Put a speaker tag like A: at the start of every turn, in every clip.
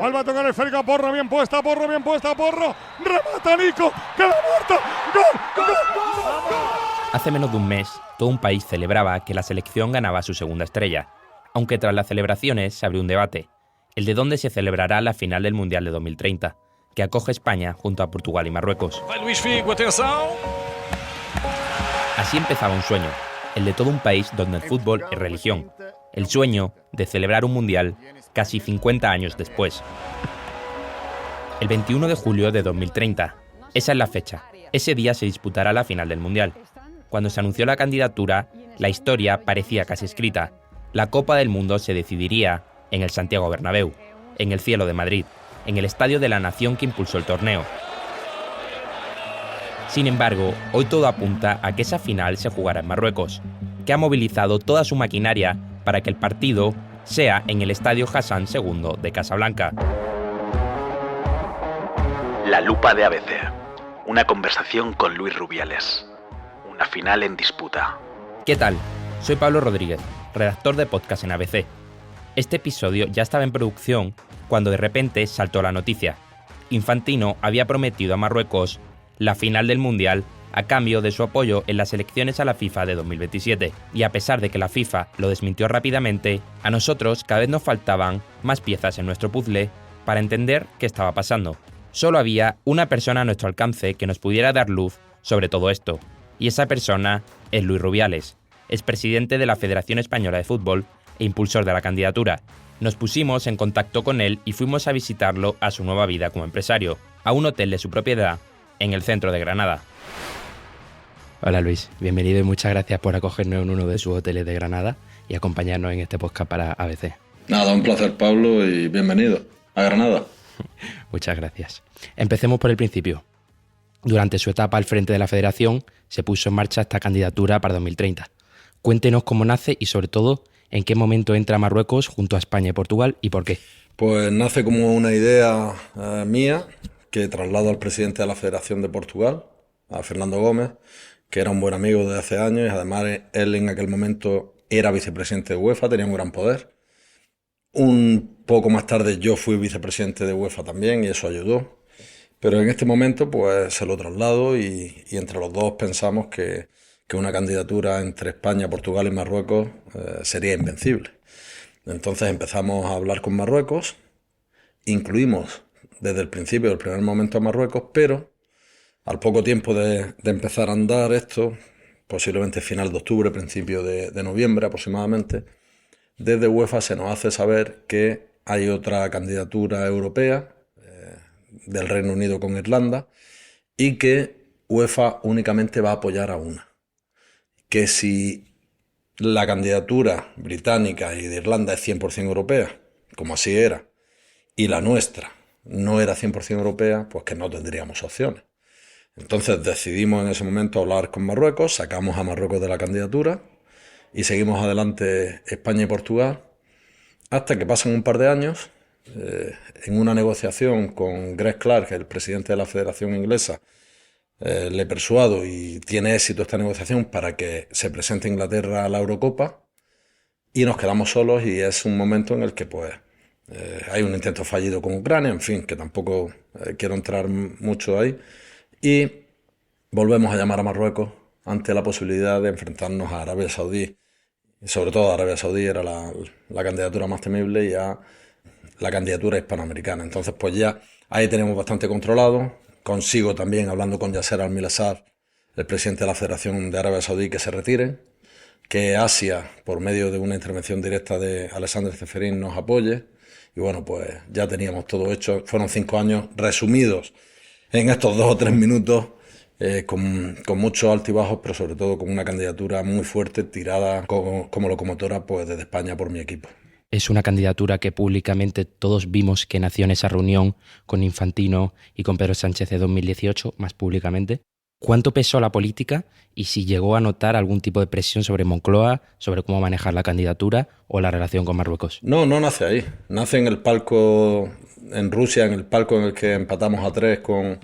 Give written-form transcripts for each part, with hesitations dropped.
A: Vuelve a tocar el esférico, Porro, bien puesta, Porro. Remata Nico, queda muerto. ¡Gol!
B: Hace menos de un mes, todo un país celebraba que la selección ganaba su segunda estrella. Aunque tras las celebraciones se abrió un debate, el de dónde se celebrará la final del Mundial de 2030, que acoge España junto a Portugal y Marruecos. Así empezaba un sueño, el de todo un país donde el fútbol es religión. El sueño de celebrar un Mundial casi 50 años después. El 21 de julio de 2030. Esa es la fecha. Ese día se disputará la final del Mundial. Cuando se anunció la candidatura, la historia parecía casi escrita. La Copa del Mundo se decidiría en el Santiago Bernabéu, en el cielo de Madrid, en el estadio de la nación que impulsó el torneo. Sin embargo, hoy todo apunta a que esa final se jugará en Marruecos, que ha movilizado toda su maquinaria para que el partido sea en el Estadio Hassan II de Casablanca.
C: La lupa de ABC. Una conversación con Luis Rubiales. Una final en disputa.
B: ¿Qué tal? Soy Pablo Rodríguez, redactor de podcast en ABC. Este episodio ya estaba en producción cuando de repente saltó la noticia. Infantino había prometido a Marruecos la final del Mundial a cambio de su apoyo en las elecciones a la FIFA de 2027. Y a pesar de que la FIFA lo desmintió rápidamente, a nosotros cada vez nos faltaban más piezas en nuestro puzzle para entender qué estaba pasando. Solo había una persona a nuestro alcance que nos pudiera dar luz sobre todo esto. Y esa persona es Luis Rubiales, expresidente de la Federación Española de Fútbol e impulsor de la candidatura. Nos pusimos en contacto con él y fuimos a visitarlo a su nueva vida como empresario, a un hotel de su propiedad en el centro de Granada. Hola Luis, bienvenido y muchas gracias por acogernos en uno de sus hoteles de Granada y acompañarnos en este podcast para ABC.
D: Nada, un placer Pablo y bienvenido a Granada.
B: Muchas gracias. Empecemos por el principio. Durante su etapa al frente de la Federación se puso en marcha esta candidatura para 2030. Cuéntenos cómo nace y sobre todo en qué momento entra Marruecos junto a España y Portugal y por qué.
D: Pues nace como una idea mía que traslado al presidente de la Federación de Portugal, a Fernando Gómez, que era un buen amigo de hace años y además él en aquel momento era vicepresidente de UEFA, tenía un gran poder. Un poco más tarde yo fui vicepresidente de UEFA también y eso ayudó. Pero en este momento pues se lo traslado y entre los dos pensamos que una candidatura entre España, Portugal y Marruecos sería invencible. Entonces empezamos a hablar con Marruecos, incluimos desde el principio, del primer momento a Marruecos, pero al poco tiempo de empezar a andar esto, posiblemente final de octubre, principio de noviembre aproximadamente, desde UEFA se nos hace saber que hay otra candidatura europea del Reino Unido con Irlanda y que UEFA únicamente va a apoyar a una. Que si la candidatura británica y de Irlanda es 100% europea, como así era, y la nuestra no era 100% europea, pues que no tendríamos opciones. Entonces decidimos en ese momento hablar con Marruecos, sacamos a Marruecos de la candidatura y seguimos adelante España y Portugal hasta que pasan un par de años en una negociación con Greg Clark, el presidente de la Federación Inglesa. Le persuado y tiene éxito esta negociación para que se presente Inglaterra a la Eurocopa y nos quedamos solos y es un momento en el que pues hay un intento fallido con Ucrania, en fin, que tampoco quiero entrar mucho ahí. Y volvemos a llamar a Marruecos ante la posibilidad de enfrentarnos a Arabia Saudí. Y sobre todo Arabia Saudí era la candidatura más temible y a la candidatura hispanoamericana. Entonces pues ya ahí tenemos bastante controlado. Consigo también, hablando con Yasser Al-Milassar, el presidente de la Federación de Arabia Saudí, que se retiren, que Asia, por medio de una intervención directa de Alexander Ceferin, nos apoye. Y bueno, pues ya teníamos todo hecho. Fueron 5 años resumidos en estos 2 o 3 minutos, con muchos altibajos, pero sobre todo con una candidatura muy fuerte, tirada como locomotora pues desde España por mi equipo.
B: Es una candidatura que públicamente todos vimos que nació en esa reunión con Infantino y con Pedro Sánchez de 2018, más públicamente. ¿Cuánto pesó la política y si llegó a notar algún tipo de presión sobre Moncloa, sobre cómo manejar la candidatura o la relación con Marruecos?
D: No nace ahí. Nace en el palco en Rusia, en el palco en el que empatamos a 3 con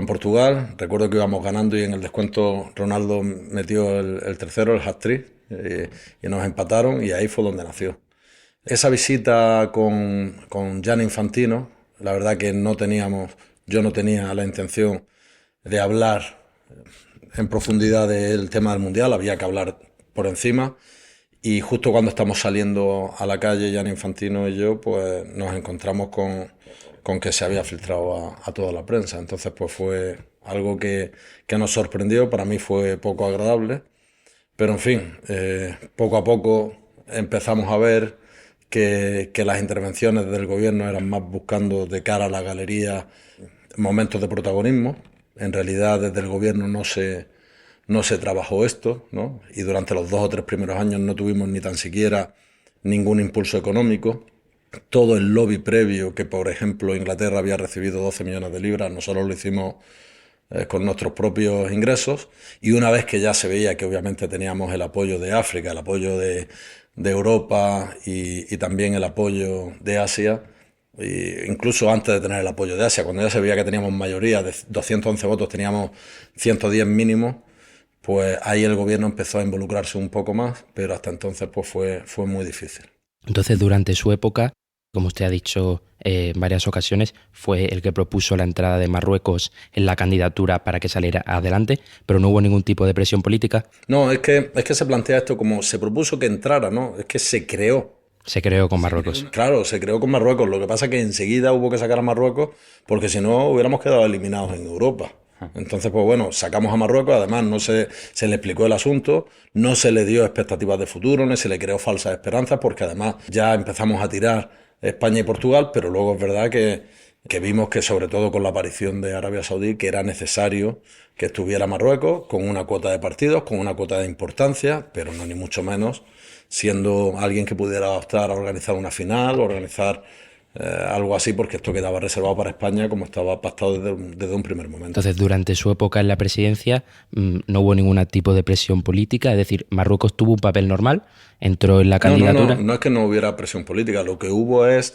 D: Portugal. Recuerdo que íbamos ganando y en el descuento Ronaldo metió el tercero, el hat-trick, y nos empataron y ahí fue donde nació. Esa visita con Gianni Infantino, la verdad que yo no tenía la intención de hablar en profundidad del tema del Mundial, había que hablar por encima. Y justo cuando estamos saliendo a la calle, Gianni Infantino y yo, pues nos encontramos con que se había filtrado a toda la prensa. Entonces, pues fue algo que nos sorprendió, para mí fue poco agradable. Pero en fin, poco a poco empezamos a ver que las intervenciones del gobierno eran más buscando de cara a la galería momentos de protagonismo. En realidad desde el gobierno no se trabajó esto, ¿no? Y durante los 2 o 3 primeros años no tuvimos ni tan siquiera ningún impulso económico. Todo el lobby previo, que por ejemplo Inglaterra había recibido 12 millones de libras, nosotros lo hicimos con nuestros propios ingresos, y una vez que ya se veía que obviamente teníamos el apoyo de África, el apoyo de Europa y también el apoyo de Asia, incluso antes de tener el apoyo de Asia, cuando ya se veía que teníamos mayoría, de 211 votos teníamos 110 mínimos, pues ahí el gobierno empezó a involucrarse un poco más, pero hasta entonces pues fue muy difícil.
B: Entonces, durante su época, como usted ha dicho en varias ocasiones, fue el que propuso la entrada de Marruecos en la candidatura para que saliera adelante, pero no hubo ningún tipo de presión política.
D: No, es que se plantea esto como se propuso que entrara, ¿no? Es que se creó.
B: Se creó con Marruecos.
D: Claro, se creó con Marruecos. Lo que pasa es que enseguida hubo que sacar a Marruecos porque si no hubiéramos quedado eliminados en Europa. Entonces, pues bueno, sacamos a Marruecos, además no se le explicó el asunto, no se le dio expectativas de futuro, ni se le creó falsas esperanzas, porque además ya empezamos a tirar España y Portugal, pero luego es verdad que vimos que sobre todo con la aparición de Arabia Saudí, que era necesario que estuviera Marruecos con una cuota de partidos, con una cuota de importancia, pero no ni mucho menos, siendo alguien que pudiera optar a organizar una final, organizar algo así, porque esto quedaba reservado para España como estaba pactado desde un primer momento.
B: Entonces, durante su época en la presidencia no hubo ningún tipo de presión política, es decir, Marruecos tuvo un papel normal, entró en la candidatura.
D: No es que no hubiera presión política, lo que hubo es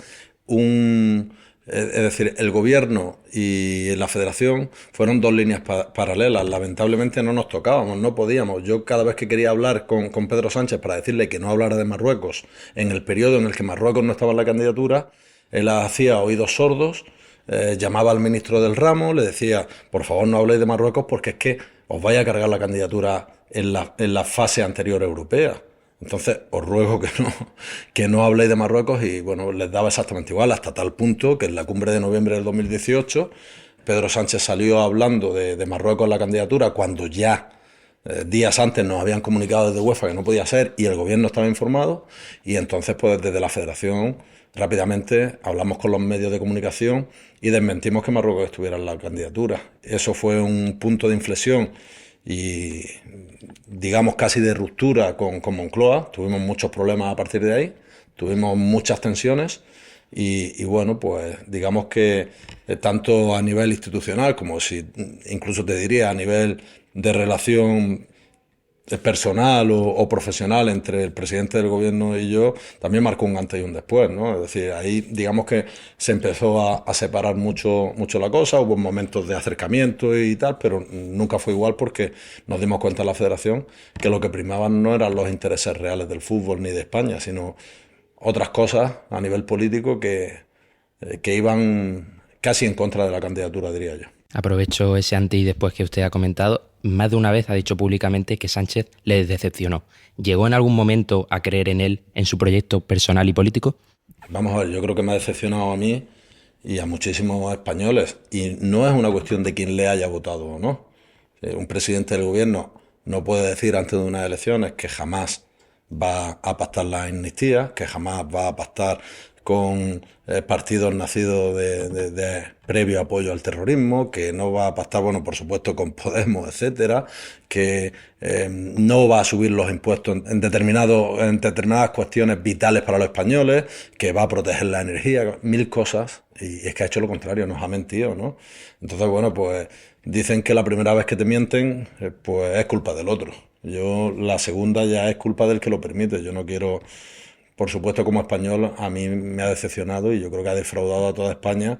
D: es decir, el gobierno y la federación fueron 2 líneas paralelas. Lamentablemente no nos tocábamos, no podíamos. Yo cada vez que quería hablar con Pedro Sánchez para decirle que no hablara de Marruecos en el periodo en el que Marruecos no estaba en la candidatura, él hacía oídos sordos, llamaba al ministro del ramo, le decía, por favor no habléis de Marruecos porque es que os vaya a cargar la candidatura en la fase anterior europea. Entonces os ruego que no habléis de Marruecos, y bueno, les daba exactamente igual, hasta tal punto que en la cumbre de noviembre del 2018 Pedro Sánchez salió hablando de Marruecos en la candidatura cuando ya días antes nos habían comunicado desde UEFA que no podía ser y el gobierno estaba informado, y entonces pues desde la federación rápidamente hablamos con los medios de comunicación y desmentimos que Marruecos estuviera en la candidatura. Eso fue un punto de inflexión y digamos casi de ruptura con Moncloa. Tuvimos muchos problemas a partir de ahí, tuvimos muchas tensiones y bueno, pues digamos que tanto a nivel institucional como incluso te diría a nivel de relación personal o profesional entre el presidente del gobierno y yo, también marcó un antes y un después, ¿no? Es decir, ahí digamos que se empezó a separar mucho la cosa, hubo momentos de acercamiento y tal, pero nunca fue igual porque nos dimos cuenta en la federación que lo que primaban no eran los intereses reales del fútbol ni de España, sino otras cosas a nivel político que iban casi en contra de la candidatura, diría yo.
B: Aprovecho ese antes y después que usted ha comentado. Más de una vez ha dicho públicamente que Sánchez le decepcionó. ¿Llegó en algún momento a creer en él, en su proyecto personal y político?
D: Vamos a ver, yo creo que me ha decepcionado a mí y a muchísimos españoles. Y no es una cuestión de quién le haya votado o no. Un presidente del gobierno no puede decir antes de unas elecciones que jamás va a pactar la amnistía, que jamás va a pactar con partidos nacidos de previo apoyo al terrorismo, que no va a pactar, bueno, por supuesto, con Podemos, etcétera, que no va a subir los impuestos en determinadas cuestiones vitales para los españoles, que va a proteger la energía, 1000 cosas, y es que ha hecho lo contrario, nos ha mentido, ¿no? Entonces, bueno, pues dicen que la primera vez que te mienten, pues es culpa del otro. La segunda ya es culpa del que lo permite. Yo no quiero... Por supuesto, como español, a mí me ha decepcionado y yo creo que ha defraudado a toda España,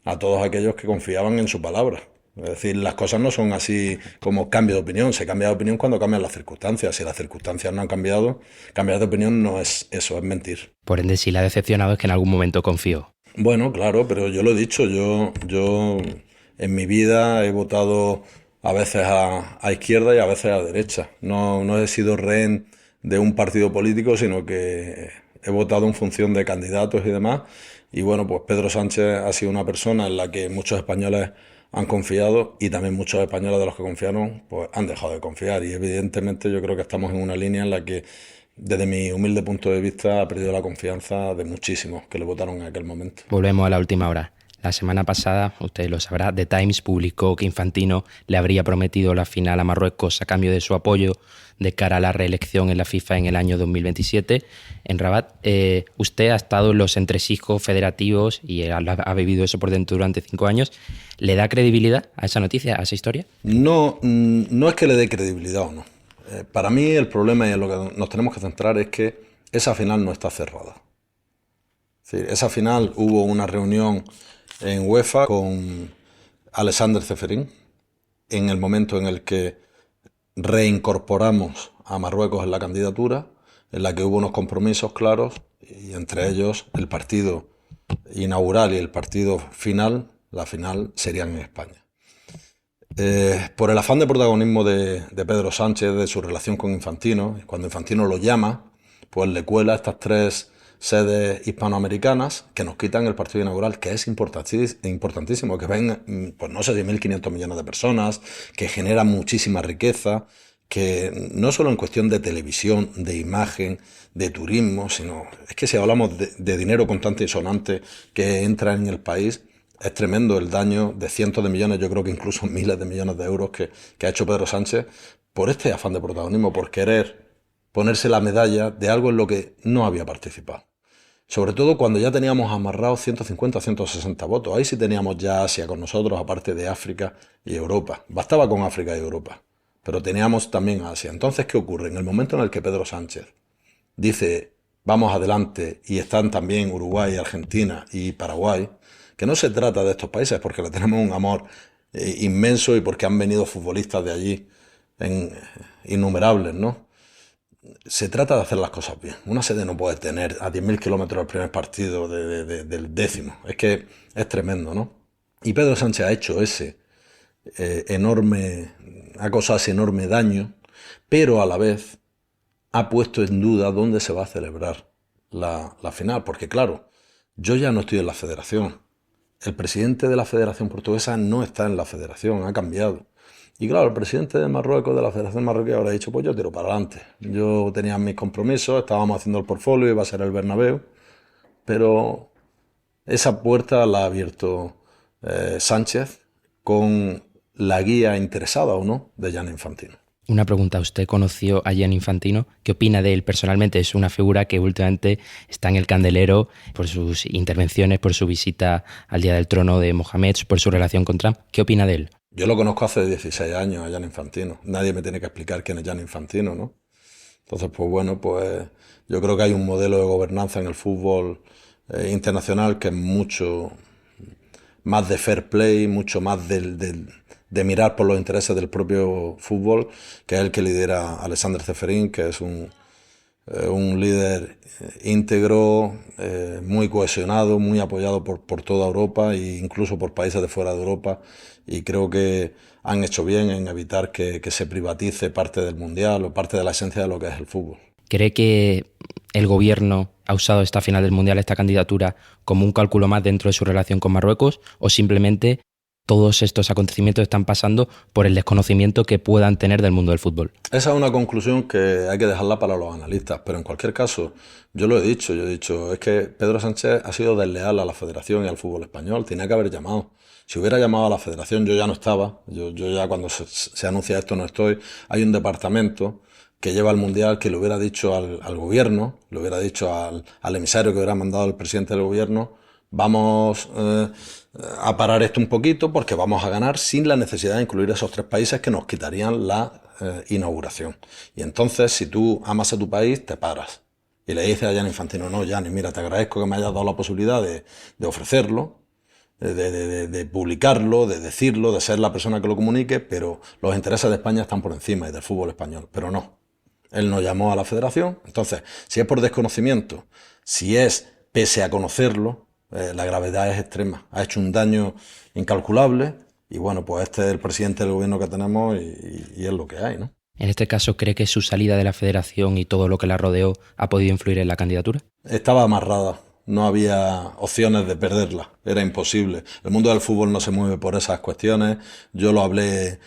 D: a todos aquellos que confiaban en su palabra. Es decir, las cosas no son así como cambio de opinión. Se cambia de opinión cuando cambian las circunstancias. Si las circunstancias no han cambiado, cambiar de opinión no es eso, es mentir.
B: Por ende, si le ha decepcionado es que en algún momento confió.
D: Bueno, claro, pero yo lo he dicho. Yo en mi vida he votado a veces a izquierda y a veces a derecha. No he sido rehén de un partido político, sino que he votado en función de candidatos y demás. Y bueno, pues Pedro Sánchez ha sido una persona en la que muchos españoles han confiado y también muchos españoles de los que confiaron pues han dejado de confiar, y evidentemente yo creo que estamos en una línea en la que desde mi humilde punto de vista ha perdido la confianza de muchísimos que le votaron en aquel momento.
B: Volvemos a la última hora. La semana pasada, usted lo sabrá, The Times publicó que Infantino le habría prometido la final a Marruecos a cambio de su apoyo de cara a la reelección en la FIFA en el año 2027 en Rabat. Usted ha estado en los entresijos federativos y ha vivido eso por dentro durante 5 años. ¿Le da credibilidad a esa noticia, a esa historia?
D: No es que le dé credibilidad o no. Para mí el problema y en lo que nos tenemos que centrar es que esa final no está cerrada. Es decir, esa final hubo una reunión en UEFA con Alexander Ceferin en el momento en el que reincorporamos a Marruecos en la candidatura, en la que hubo unos compromisos claros y entre ellos el partido inaugural y el partido final, la final serían en España. Por el afán de protagonismo de Pedro Sánchez, de su relación con Infantino, cuando Infantino lo llama, pues le cuela estas 3 sedes hispanoamericanas que nos quitan el partido inaugural, que es importantísimo, que ven, pues no sé, 1.500 millones de personas, que genera muchísima riqueza, que no solo en cuestión de televisión, de imagen, de turismo, sino es que si hablamos de dinero contante y sonante que entra en el país, es tremendo el daño de cientos de millones, yo creo que incluso miles de millones de euros que ha hecho Pedro Sánchez por este afán de protagonismo, por querer ponerse la medalla de algo en lo que no había participado. Sobre todo cuando ya teníamos amarrados 150 o 160 votos. Ahí sí teníamos ya Asia con nosotros, aparte de África y Europa. Bastaba con África y Europa, pero teníamos también Asia. Entonces, ¿qué ocurre? En el momento en el que Pedro Sánchez dice vamos adelante, y están también Uruguay, Argentina y Paraguay, que no se trata de estos países porque le tenemos un amor inmenso y porque han venido futbolistas de allí innumerables, ¿no? Se trata de hacer las cosas bien. Una sede no puede tener a 10.000 kilómetros el primer partido del 10º. Es que es tremendo, ¿no? Y Pedro Sánchez ha hecho ha causado ese enorme daño, pero a la vez ha puesto en duda dónde se va a celebrar la final. Porque claro, yo ya no estoy en la federación. El presidente de la Federación Portuguesa no está en la federación, ha cambiado. Y claro, el presidente de Marruecos, de la Federación Marroquí, habrá dicho, pues yo tiro para adelante. Yo tenía mis compromisos, estábamos haciendo el portfolio, iba a ser el Bernabéu, pero esa puerta la ha abierto Sánchez con la guía interesada o no de Gianni Infantino.
B: Una pregunta, ¿usted conoció a Gianni Infantino? ¿Qué opina de él personalmente? Es una figura que últimamente está en el candelero por sus intervenciones, por su visita al Día del Trono de Mohamed, por su relación con Trump. ¿Qué opina de él?
D: Yo lo conozco hace 16 años a Gianni Infantino. Nadie me tiene que explicar quién es Gianni Infantino, ¿no? Entonces, pues bueno, pues yo creo que hay un modelo de gobernanza en el fútbol internacional que es mucho más de fair play, mucho más de mirar por los intereses del propio fútbol, que es el que lidera Alexander Ceferin, que es un líder íntegro, muy cohesionado, muy apoyado por toda Europa e incluso por países de fuera de Europa, y creo que han hecho bien en evitar que se privatice parte del Mundial o parte de la esencia de lo que es el fútbol.
B: ¿Cree que el gobierno ha usado esta final del Mundial, esta candidatura, como un cálculo más dentro de su relación con Marruecos, o simplemente todos estos acontecimientos están pasando por el desconocimiento que puedan tener del mundo del fútbol?
D: Esa es una conclusión que hay que dejarla para los analistas, pero en cualquier caso, yo he dicho, es que Pedro Sánchez ha sido desleal a la Federación y al fútbol español, tenía que haber llamado. Si hubiera llamado a la Federación, yo ya no estaba, yo ya cuando se anuncia esto no estoy. Hay un departamento que lleva el Mundial que le hubiera dicho al gobierno, le hubiera dicho al emisario que hubiera mandado el presidente del gobierno, vamos a parar esto un poquito porque vamos a ganar sin la necesidad de incluir esos 3 países que nos quitarían la inauguración. Y entonces, si tú amas a tu país, te paras. Y le dices a Gianni Infantino, no, Gianni, mira, te agradezco que me hayas dado la posibilidad de ofrecerlo, de publicarlo, de decirlo, de ser la persona que lo comunique, pero los intereses de España están por encima y del fútbol español. Pero no. Él nos llamó a la federación. Entonces, si es por desconocimiento, si es pese a conocerlo, la gravedad es extrema. Ha hecho un daño incalculable y bueno, pues este es el presidente del gobierno que tenemos y es lo que hay, ¿no?
B: En este caso, ¿cree que su salida de la federación y todo lo que la rodeó ha podido influir en la candidatura?
D: Estaba amarrada. No había opciones de perderla, era imposible. El mundo del fútbol no se mueve por esas cuestiones. Yo lo hablé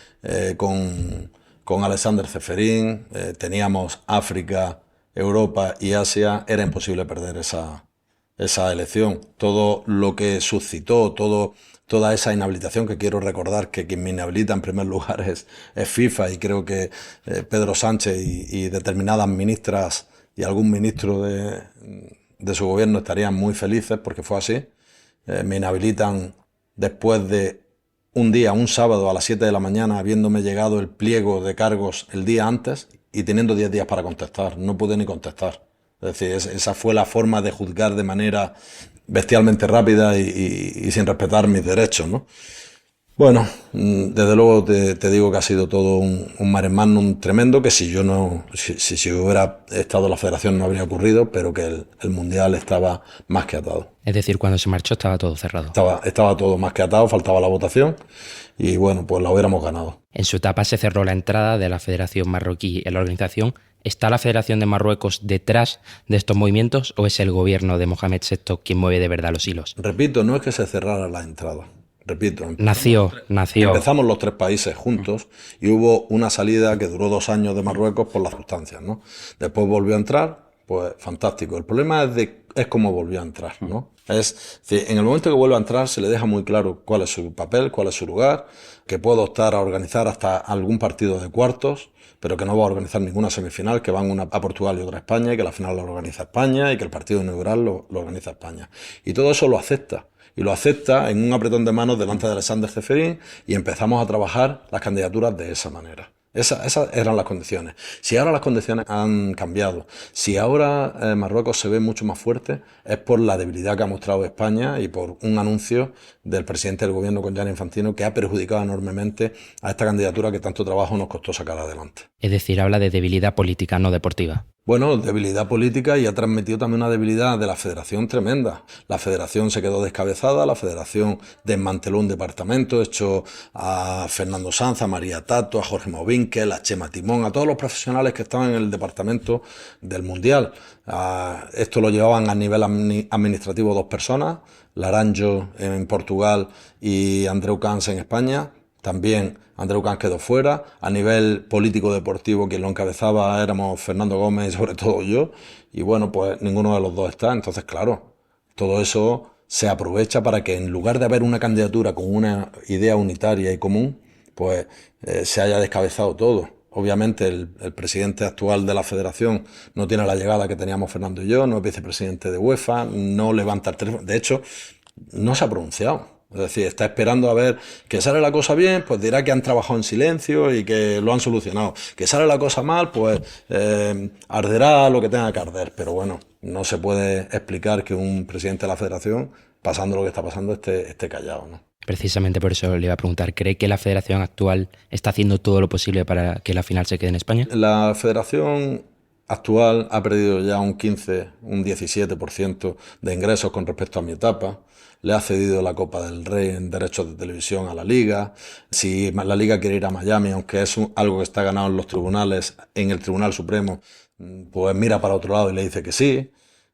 D: con Alexander Ceferín, teníamos África, Europa y Asia, era imposible perder esa elección. Todo lo que suscitó, toda esa inhabilitación, que quiero recordar que quien me inhabilita en primer lugar es FIFA, y creo que Pedro Sánchez y determinadas ministras y algún ministro de su gobierno estarían muy felices porque fue así. Me inhabilitan después de un sábado a las 7 de la mañana, habiéndome llegado el pliego de cargos el día antes y teniendo 10 días para contestar. No pude ni contestar. Es decir, esa fue la forma de juzgar de manera bestialmente rápida y sin respetar mis derechos, ¿no? Bueno, desde luego te digo que ha sido todo un mare magnum tremendo, que si hubiera estado en la federación no habría ocurrido, pero que el Mundial estaba más que atado.
B: Es decir, cuando se marchó estaba todo cerrado.
D: Estaba todo más que atado, faltaba la votación y bueno, pues la hubiéramos ganado.
B: En su etapa se cerró la entrada de la Federación Marroquí en la organización. ¿Está la Federación de Marruecos detrás de estos movimientos o es el gobierno de Mohamed VI quien mueve de verdad los hilos?
D: Repito, no es que se cerrara la entrada. Repito,
B: nació.
D: Empezamos los tres países juntos y hubo una salida que duró 2 años de Marruecos por las circunstancias, ¿no? Después volvió a entrar, pues fantástico. El problema es cómo volvió a entrar, ¿no? En el momento que vuelve a entrar se le deja muy claro cuál es su papel, cuál es su lugar, que puede optar a organizar hasta algún partido de cuartos, pero que no va a organizar ninguna semifinal, que van una a Portugal y otra a España, y que la final la organiza España y que el partido inaugural lo organiza España. Y todo eso lo acepta. Y lo acepta en un apretón de manos delante de Alexander Ceferín y empezamos a trabajar las candidaturas de esa manera. Esas eran las condiciones. Si ahora las condiciones han cambiado, si ahora Marruecos se ve mucho más fuerte, es por la debilidad que ha mostrado España y por un anuncio del presidente del gobierno con Gianni Infantino que ha perjudicado enormemente a esta candidatura que tanto trabajo nos costó sacar adelante.
B: Es decir, habla de debilidad política, no deportiva.
D: Bueno, debilidad política, y ha transmitido también una debilidad de la federación tremenda. La federación se quedó descabezada, la federación desmanteló un departamento, echó a Fernando Sanz, a María Tato, a Jorge Movinkel, a Chema Timón, a todos los profesionales que estaban en el departamento del Mundial. Esto lo llevaban a nivel administrativo 2 personas, Laranjo en Portugal y Andreu Camps en España. También Andreu Camps quedó fuera. A nivel político-deportivo, quien lo encabezaba éramos Fernando Gómez y sobre todo yo. Y bueno, pues ninguno de los dos está. Entonces, claro, todo eso se aprovecha para que en lugar de haber una candidatura con una idea unitaria y común, pues se haya descabezado todo. Obviamente el presidente actual de la federación no tiene la llegada que teníamos Fernando y yo, no es vicepresidente de UEFA, no levanta el teléfono. De hecho, no se ha pronunciado. Es decir, está esperando a ver que sale la cosa bien, pues dirá que han trabajado en silencio y que lo han solucionado. Que sale la cosa mal, pues arderá lo que tenga que arder. Pero bueno, no se puede explicar que un presidente de la federación, pasando lo que está pasando, esté callado, ¿no?
B: Precisamente por eso le iba a preguntar, ¿cree que la federación actual está haciendo todo lo posible para que la final se quede en España?
D: La federación actual ha perdido ya un 17% de ingresos con respecto a mi etapa. Le ha cedido la Copa del Rey en derechos de televisión a la Liga. Si la Liga quiere ir a Miami, aunque es algo que está ganado en los tribunales, en el Tribunal Supremo, pues mira para otro lado y le dice que sí.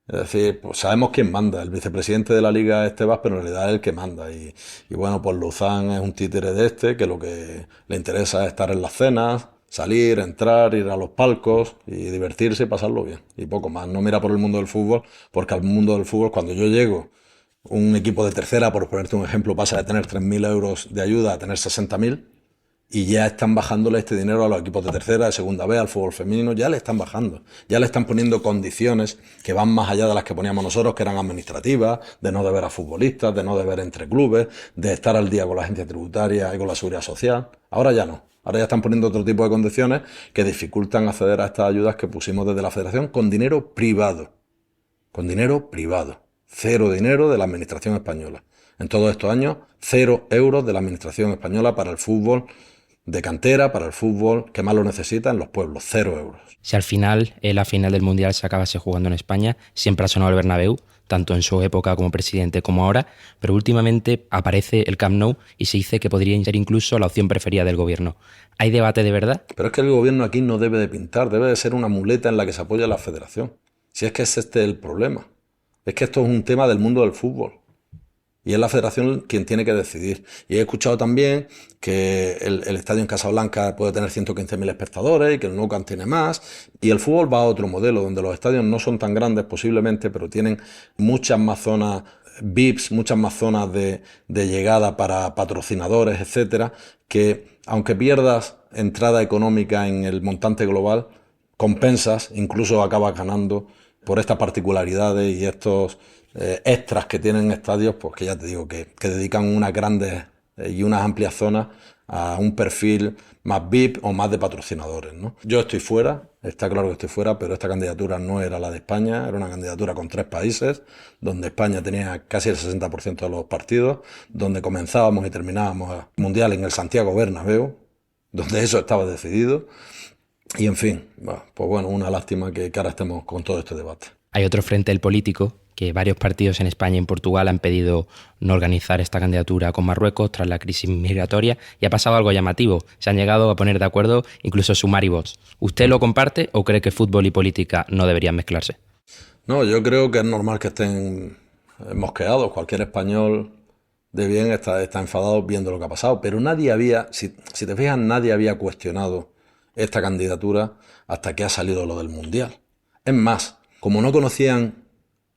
D: Es decir, pues sabemos quién manda. El vicepresidente de la Liga es Tebas, pero en realidad es el que manda. Y bueno, pues Luzán es un títere de que lo que le interesa es estar en las cenas, salir, entrar, ir a los palcos y divertirse y pasarlo bien. Y poco más. No mira por el mundo del fútbol, porque al mundo del fútbol, cuando yo llego, un equipo de tercera, por ponerte un ejemplo, pasa de tener 3.000 euros de ayuda a tener 60.000 y ya están bajándole este dinero a los equipos de tercera, de segunda B, al fútbol femenino, ya le están bajando. Ya le están poniendo condiciones que van más allá de las que poníamos nosotros, que eran administrativas, de no deber a futbolistas, de no deber entre clubes, de estar al día con la agencia tributaria y con la seguridad social. Ahora ya no. Ahora ya están poniendo otro tipo de condiciones que dificultan acceder a estas ayudas que pusimos desde la federación con dinero privado. Con dinero privado. Cero dinero de la administración española. En todos estos años, 0 euros de la administración española para el fútbol de cantera, para el fútbol que más lo necesita en los pueblos, 0 euros.
B: Si al final la final del Mundial se acabase jugando en España, siempre ha sonado el Bernabéu, tanto en su época como presidente como ahora, pero últimamente aparece el Camp Nou y se dice que podría ser incluso la opción preferida del gobierno. ¿Hay debate de verdad?
D: Pero es que el gobierno aquí no debe de pintar, debe de ser una muleta en la que se apoya la federación. Si es que es este el problema. Es que esto es un tema del mundo del fútbol. Y es la federación quien tiene que decidir. Y he escuchado también que el estadio en Casablanca puede tener 115.000 espectadores y que el Nou Camp tiene más. Y el fútbol va a otro modelo, donde los estadios no son tan grandes posiblemente, pero tienen muchas más zonas VIPs, muchas más zonas de llegada para patrocinadores, etcétera, que aunque pierdas entrada económica en el montante global, compensas, incluso acabas ganando por estas particularidades y estos extras que tienen estadios, pues que ya te digo, que dedican unas grandes y unas amplias zonas a un perfil más VIP o más de patrocinadores, ¿no? Yo estoy fuera, está claro que estoy fuera, pero esta candidatura no era la de España, era una candidatura con 3 países, donde España tenía casi el 60% de los partidos, donde comenzábamos y terminábamos el Mundial en el Santiago Bernabéu, donde eso estaba decidido. Y en fin, pues bueno, una lástima que ahora estemos con todo este debate.
B: Hay otro frente del político, que varios partidos en España y en Portugal han pedido no organizar esta candidatura con Marruecos tras la crisis migratoria y ha pasado algo llamativo. Se han llegado a poner de acuerdo, incluso sumar y votos. ¿Usted lo comparte o cree que fútbol y política no deberían mezclarse?
D: No, yo creo que es normal que estén mosqueados. Cualquier español de bien está enfadado viendo lo que ha pasado. Pero nadie había, si te fijas, nadie había cuestionado esta candidatura hasta que ha salido lo del Mundial. Es más, como no conocían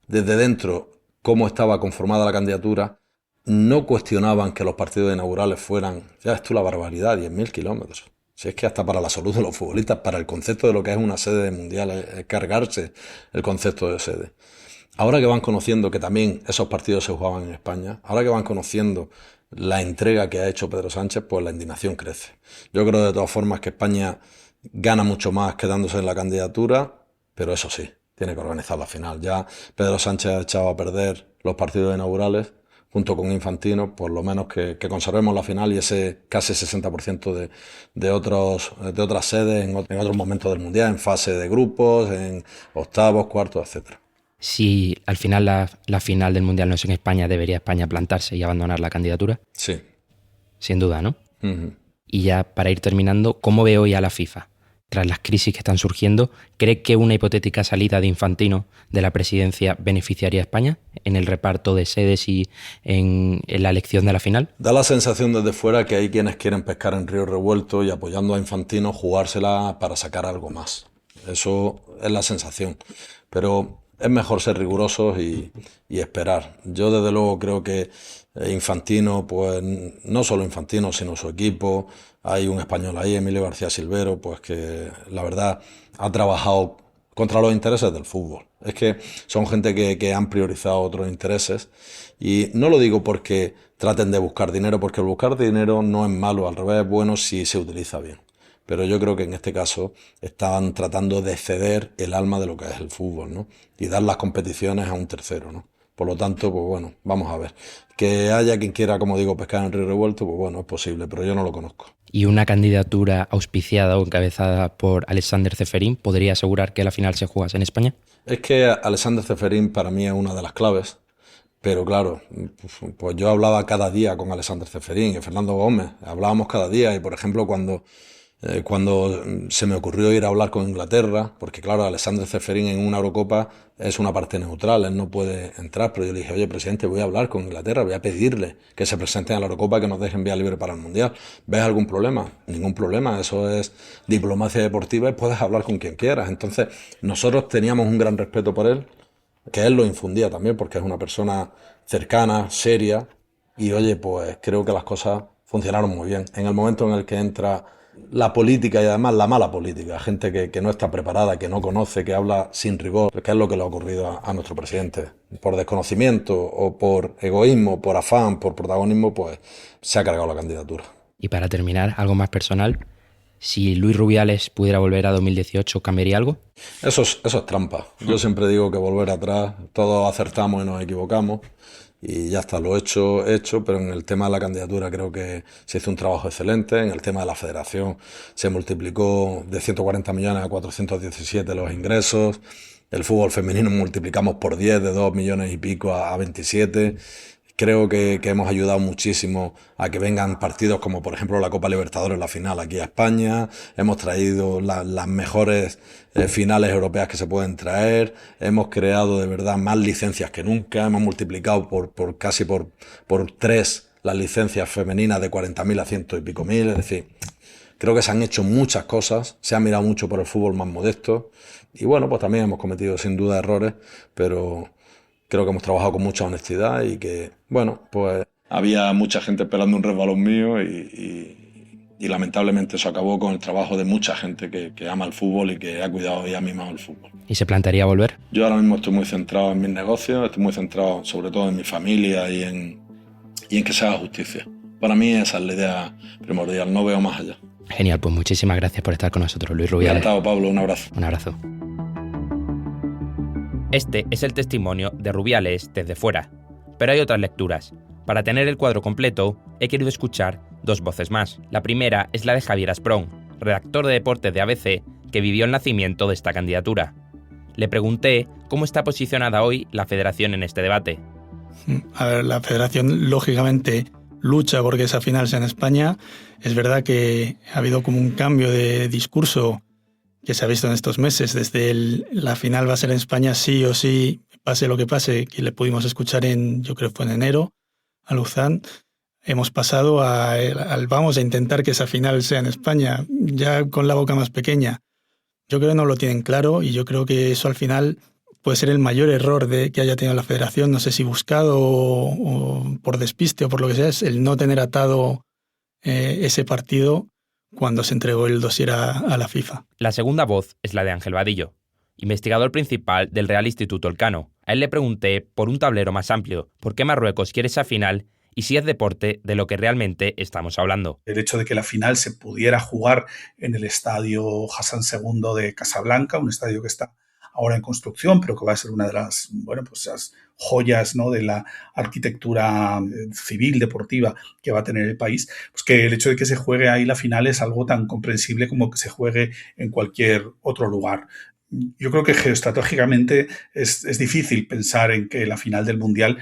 D: desde dentro cómo estaba conformada la candidatura, no cuestionaban que los partidos inaugurales fueran, ya es tú la barbaridad, 10.000 kilómetros. Si es que hasta para la salud de los futbolistas, para el concepto de lo que es una sede de mundial, es cargarse el concepto de sede. Ahora que van conociendo que también esos partidos se jugaban en España, ahora que van conociendo la entrega que ha hecho Pedro Sánchez, pues la indignación crece. Yo creo de todas formas que España gana mucho más quedándose en la candidatura, pero eso sí, tiene que organizar la final. Ya Pedro Sánchez ha echado a perder los partidos inaugurales junto con Infantino, por lo menos que conservemos la final y ese casi 60% de otras sedes en otros momentos del Mundial, en fase de grupos, en octavos, cuartos, etcétera.
B: Si al final la final del Mundial no es en España, ¿debería España plantarse y abandonar la candidatura?
D: Sí.
B: Sin duda, ¿no?
D: Uh-huh.
B: Y ya para ir terminando, ¿cómo ve hoy a la FIFA? Tras las crisis que están surgiendo, ¿cree que una hipotética salida de Infantino de la presidencia beneficiaría a España en el reparto de sedes y en la elección de la final?
D: Da la sensación desde fuera que hay quienes quieren pescar en río revuelto y apoyando a Infantino jugársela para sacar algo más. Eso es la sensación. Pero es mejor ser rigurosos y esperar. Yo desde luego creo que Infantino, pues no solo Infantino, sino su equipo, hay un español ahí, Emilio García Silvero, pues que la verdad ha trabajado contra los intereses del fútbol. Es que son gente que han priorizado otros intereses y no lo digo porque traten de buscar dinero, porque el buscar dinero no es malo, al revés es bueno si se utiliza bien. Pero yo creo que en este caso estaban tratando de ceder el alma de lo que es el fútbol, ¿no? Y dar las competiciones a un tercero, ¿no? Por lo tanto, pues bueno, vamos a ver. Que haya quien quiera, como digo, pescar en río revuelto, pues bueno, es posible, pero yo no lo conozco.
B: ¿Y una candidatura auspiciada o encabezada por Alexander Ceferín podría asegurar que la final se jugase en España?
D: Es que Alexander Ceferín para mí es una de las claves. Pero claro, pues yo hablaba cada día con Alexander Ceferín y Fernando Gómez. Hablábamos cada día y, por ejemplo, cuando se me ocurrió ir a hablar con Inglaterra, porque claro, Alexander Ceferín en una Eurocopa es una parte neutral, él no puede entrar, pero yo le dije, oye, presidente, voy a hablar con Inglaterra, voy a pedirle que se presenten a la Eurocopa, que nos dejen vía libre para el Mundial. ¿Ves algún problema? Ningún problema, eso es diplomacia deportiva y puedes hablar con quien quieras. Entonces, nosotros teníamos un gran respeto por él, que él lo infundía también, porque es una persona cercana, seria, y oye, pues creo que las cosas funcionaron muy bien. En el momento en el que entra la política y además la mala política, gente que no está preparada, que no conoce, que habla sin rigor, que es lo que le ha ocurrido a nuestro presidente. Por desconocimiento o por egoísmo, por afán, por protagonismo, pues se ha cargado la candidatura.
B: Y para terminar, algo más personal, Si Luis Rubiales pudiera volver a 2018, ¿cambiaría algo?
D: Eso es trampa. Yo siempre digo que volver atrás, todos acertamos y nos equivocamos y ya está, lo hecho, pero en el tema de la candidatura creo que se hizo un trabajo excelente. En el tema de la federación se multiplicó de 140 millones a 417 los ingresos. El fútbol femenino multiplicamos por 10, de 2 millones y pico a 27. Creo que hemos ayudado muchísimo a que vengan partidos como por ejemplo la Copa Libertadores, la final aquí a España. Hemos traído las mejores finales europeas que se pueden traer. Hemos creado de verdad más licencias que nunca. Hemos multiplicado casi por 3 las licencias femeninas de 40.000 a 100 y pico mil. Es decir, creo que se han hecho muchas cosas. Se ha mirado mucho por el fútbol más modesto. Y bueno, pues también hemos cometido sin duda errores, pero creo que hemos trabajado con mucha honestidad y que, bueno, pues había mucha gente esperando un resbalón mío y lamentablemente eso acabó con el trabajo de mucha gente que ama el fútbol y que ha cuidado y ha mimado el fútbol.
B: ¿Y se plantearía volver?
D: Yo ahora mismo estoy muy centrado en mis negocios, estoy muy centrado sobre todo en mi familia y en que se haga justicia. Para mí esa es la idea primordial, no veo más allá.
B: Genial, pues muchísimas gracias por estar con nosotros, Luis Rubiales.
D: Encantado, Pablo, un abrazo.
B: Un abrazo. Este es el testimonio de Rubiales desde fuera, pero hay otras lecturas. Para tener el cuadro completo, he querido escuchar 2 voces más. La primera es la de Javier Asprón, redactor de deportes de ABC, que vivió el nacimiento de esta candidatura. Le pregunté cómo está posicionada hoy la federación en este debate.
E: A ver, la federación lógicamente lucha porque esa final sea en España. Es verdad que ha habido como un cambio de discurso que se ha visto en estos meses. Desde la final va a ser en España sí o sí, pase lo que pase, que le pudimos escuchar yo creo que fue en enero, a Luzán. Hemos pasado al vamos a intentar que esa final sea en España, ya con la boca más pequeña. Yo creo que no lo tienen claro y yo creo que eso al final puede ser el mayor error que haya tenido la federación, no sé si buscado o por despiste o por lo que sea, es el no tener atado ese partido cuando se entregó el dossier a la FIFA.
B: La segunda voz es la de Ángel Vadillo, investigador principal del Real Instituto Elcano. A él le pregunté por un tablero más amplio, por qué Marruecos quiere esa final y si es deporte de lo que realmente estamos hablando.
F: El hecho de que la final se pudiera jugar en el estadio Hassan II de Casablanca, un estadio que está ahora en construcción, pero que va a ser una de las, esas joyas, ¿no?, de la arquitectura civil, deportiva que va a tener el país, pues que el hecho de que se juegue ahí la final es algo tan comprensible como que se juegue en cualquier otro lugar. Yo creo que geoestratégicamente es difícil pensar en que la final del Mundial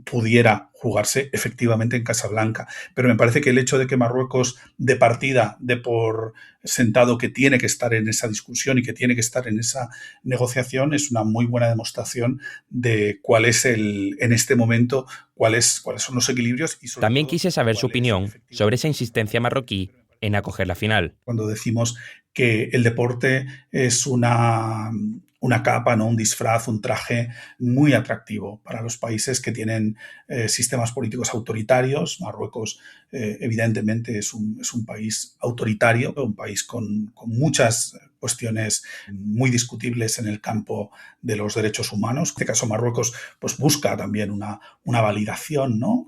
F: pudiera jugarse efectivamente en Casablanca, pero me parece que el hecho de que Marruecos de partida dé por sentado que tiene que estar en esa discusión y que tiene que estar en esa negociación es una muy buena demostración de cuál es en este momento cuáles son los equilibrios. Y
B: también quise saber su opinión sobre esa insistencia marroquí en acoger la final.
F: Cuando decimos que el deporte es una capa, ¿no?, un disfraz, un traje muy atractivo para los países que tienen sistemas políticos autoritarios. Marruecos evidentemente es un país autoritario, un país con muchas cuestiones muy discutibles en el campo de los derechos humanos. En este caso Marruecos pues busca también una validación, ¿no?,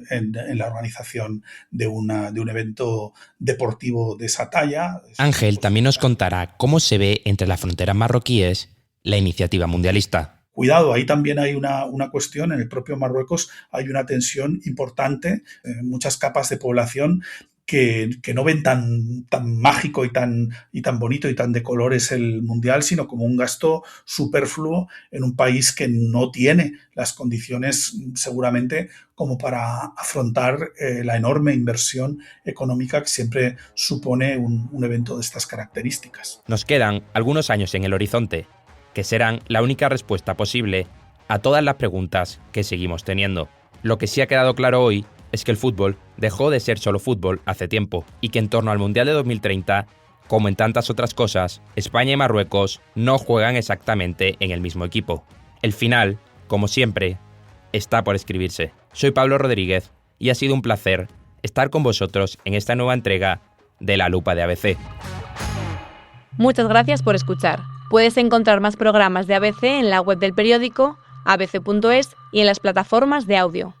F: en la organización de un evento deportivo de esa talla.
B: Ángel también nos contará cómo se ve entre las fronteras marroquíes la iniciativa mundialista.
F: Cuidado, ahí también hay una cuestión, en el propio Marruecos hay una tensión importante, muchas capas de población que no ven tan mágico y tan bonito y tan de colores el Mundial, sino como un gasto superfluo en un país que no tiene las condiciones seguramente como para afrontar la enorme inversión económica que siempre supone un evento de estas características.
B: Nos quedan algunos años en el horizonte, que serán la única respuesta posible a todas las preguntas que seguimos teniendo. Lo que sí ha quedado claro hoy es que el fútbol dejó de ser solo fútbol hace tiempo y que en torno al Mundial de 2030, como en tantas otras cosas, España y Marruecos no juegan exactamente en el mismo equipo. El final, como siempre, está por escribirse. Soy Pablo Rodríguez y ha sido un placer estar con vosotros en esta nueva entrega de La Lupa de ABC.
G: Muchas gracias por escuchar. Puedes encontrar más programas de ABC en la web del periódico, abc.es y en las plataformas de audio.